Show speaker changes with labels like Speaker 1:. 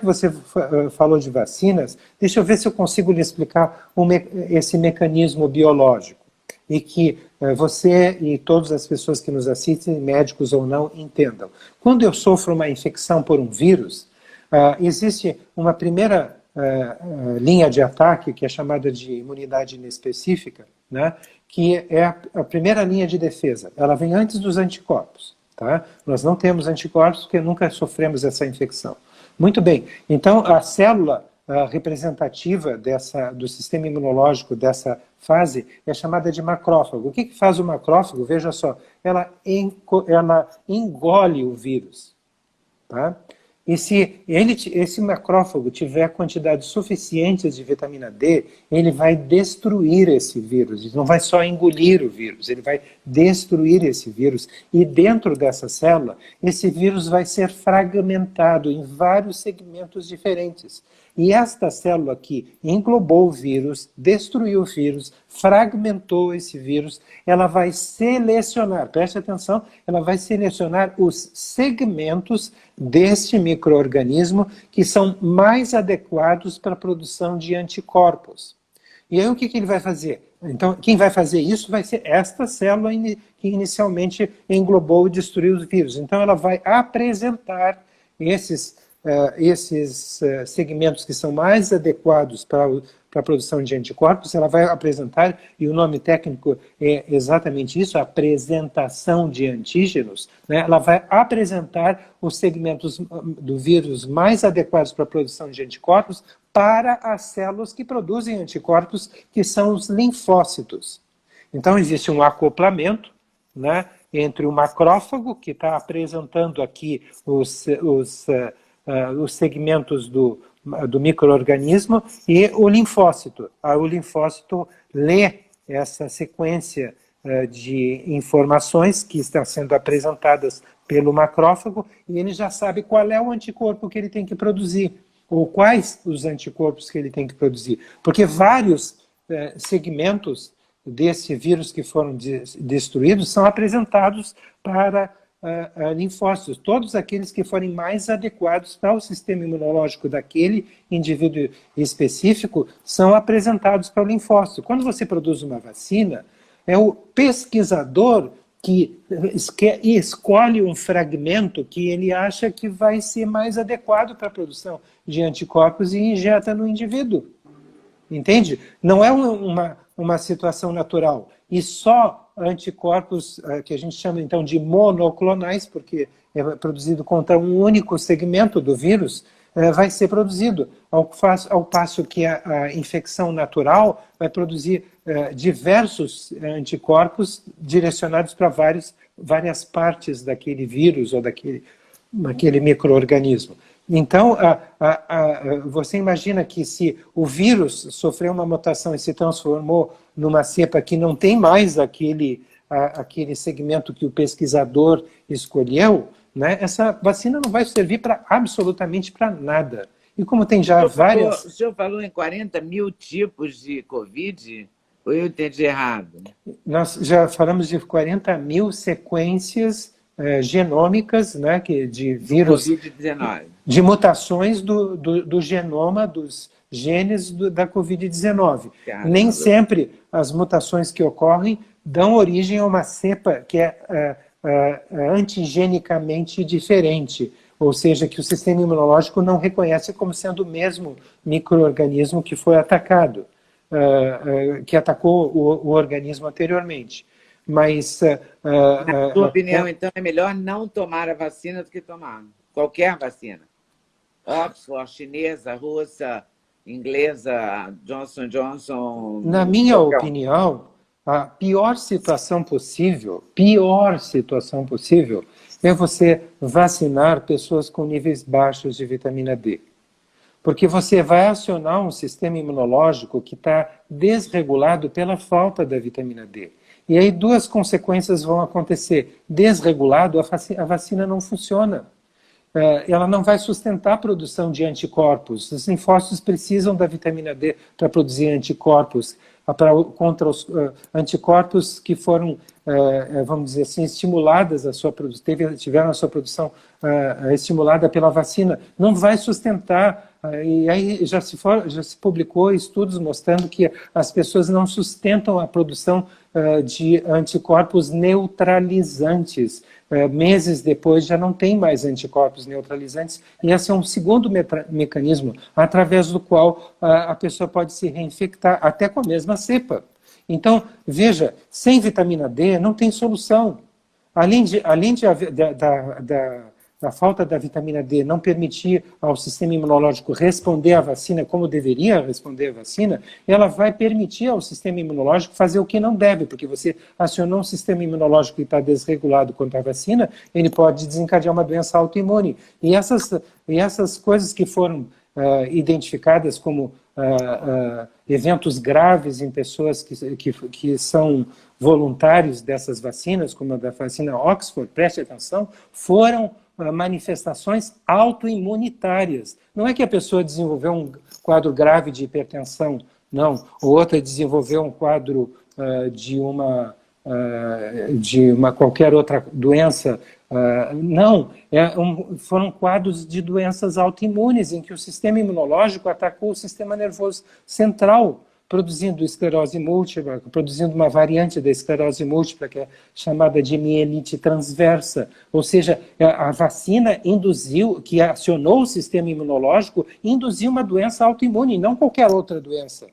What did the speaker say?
Speaker 1: que você falou de vacinas, deixa eu ver se eu consigo lhe explicar esse mecanismo biológico. E que você e todas as pessoas que nos assistem, médicos ou não, entendam. Quando eu sofro uma infecção por um vírus, existe uma primeira linha de ataque, que é chamada de imunidade inespecífica, né, que é a primeira linha de defesa. Ela vem antes dos anticorpos. Tá? Nós não temos anticorpos porque nunca sofremos essa infecção. Muito bem, então a célula representativa do sistema imunológico dessa fase é chamada de macrófago. O que faz o macrófago? Veja só, ela engole o vírus. Tá? E se esse macrófago tiver quantidades suficientes de vitamina D, ele vai destruir esse vírus. Ele não vai só engolir o vírus, ele vai destruir esse vírus. E dentro dessa célula, esse vírus vai ser fragmentado em vários segmentos diferentes. E esta célula aqui englobou o vírus, destruiu o vírus, fragmentou esse vírus, ela vai selecionar, preste atenção, ela vai selecionar os segmentos deste micro-organismo que são mais adequados para a produção de anticorpos. E aí o que ele vai fazer? Então, quem vai fazer isso vai ser esta célula que inicialmente englobou e destruiu os vírus. Então, ela vai apresentar esses segmentos que são mais adequados para a produção de anticorpos, ela vai apresentar, e o nome técnico é exatamente isso, apresentação de antígenos, né? Ela vai apresentar os segmentos do vírus mais adequados para a produção de anticorpos para as células que produzem anticorpos, que são os linfócitos. Então existe um acoplamento, né, entre o macrófago, que está apresentando aqui os segmentos do micro-organismo, e o linfócito. O linfócito lê essa sequência de informações que estão sendo apresentadas pelo macrófago, e ele já sabe qual é o anticorpo que ele tem que produzir, ou quais os anticorpos que ele tem que produzir. Porque vários segmentos desse vírus que foram destruídos são apresentados para linfócitos, todos aqueles que forem mais adequados para o sistema imunológico daquele indivíduo específico são apresentados para o linfócito. Quando você produz uma vacina, é o pesquisador que escolhe um fragmento que ele acha que vai ser mais adequado para a produção de anticorpos e injeta no indivíduo. Entende? Não é uma situação natural. E só anticorpos, que a gente chama então de monoclonais, porque é produzido contra um único segmento do vírus, vai ser produzido, ao passo que a infecção natural vai produzir diversos anticorpos direcionados para várias partes daquele vírus ou daquele micro-organismo. Então, você imagina que se o vírus sofreu uma mutação e se transformou numa cepa que não tem mais aquele segmento que o pesquisador escolheu, né, essa vacina não vai servir absolutamente para nada. E como tem já várias...
Speaker 2: O senhor falou em 40 mil tipos de Covid, ou eu entendi errado?
Speaker 1: Nós já falamos de 40 mil sequências genômicas, né, de vírus...
Speaker 2: Covid-19.
Speaker 1: De mutações do genoma, dos genes da Covid-19. Nem sempre as mutações que ocorrem dão origem a uma cepa que é antigenicamente diferente, ou seja, que o sistema imunológico não reconhece como sendo o mesmo micro-organismo que foi atacado, que atacou o organismo anteriormente. Mas...
Speaker 2: Na sua opinião, então, é melhor não tomar a vacina do que tomar qualquer vacina? Oxford, chinesa, russa, inglesa, Johnson & Johnson...
Speaker 1: Na minha opinião, a pior situação possível é você vacinar pessoas com níveis baixos de vitamina D. Porque você vai acionar um sistema imunológico que está desregulado pela falta da vitamina D. E aí duas consequências vão acontecer. Desregulado, a vacina não funciona. Ela não vai sustentar a produção de anticorpos. Os linfócitos precisam da vitamina D para produzir anticorpos, contra os anticorpos que foram vamos dizer assim, estimuladas, tiveram a sua produção estimulada pela vacina, não vai sustentar. E aí já se publicou estudos mostrando que as pessoas não sustentam a produção de anticorpos neutralizantes. Meses depois já não tem mais anticorpos neutralizantes, e esse é um segundo mecanismo através do qual a pessoa pode se reinfectar, até com a mesma cepa. Então, veja, sem vitamina D não tem solução. Além da falta da vitamina D não permitir ao sistema imunológico responder à vacina como deveria responder à vacina, ela vai permitir ao sistema imunológico fazer o que não deve, porque você acionou um sistema imunológico que está desregulado contra a vacina, ele pode desencadear uma doença autoimune. E essas coisas que foram identificadas como eventos graves em pessoas que são voluntários dessas vacinas, como a da vacina Oxford, preste atenção, foram manifestações autoimunitárias. Não é que a pessoa desenvolveu um quadro grave de hipertensão, não. Ou outra desenvolveu um quadro de uma qualquer outra doença. Não, foram quadros de doenças autoimunes, em que o sistema imunológico atacou o sistema nervoso central, produzindo esclerose múltipla, produzindo uma variante da esclerose múltipla, que é chamada de mielite transversa. Ou seja, a vacina que acionou o sistema imunológico, induziu uma doença autoimune, não qualquer outra doença.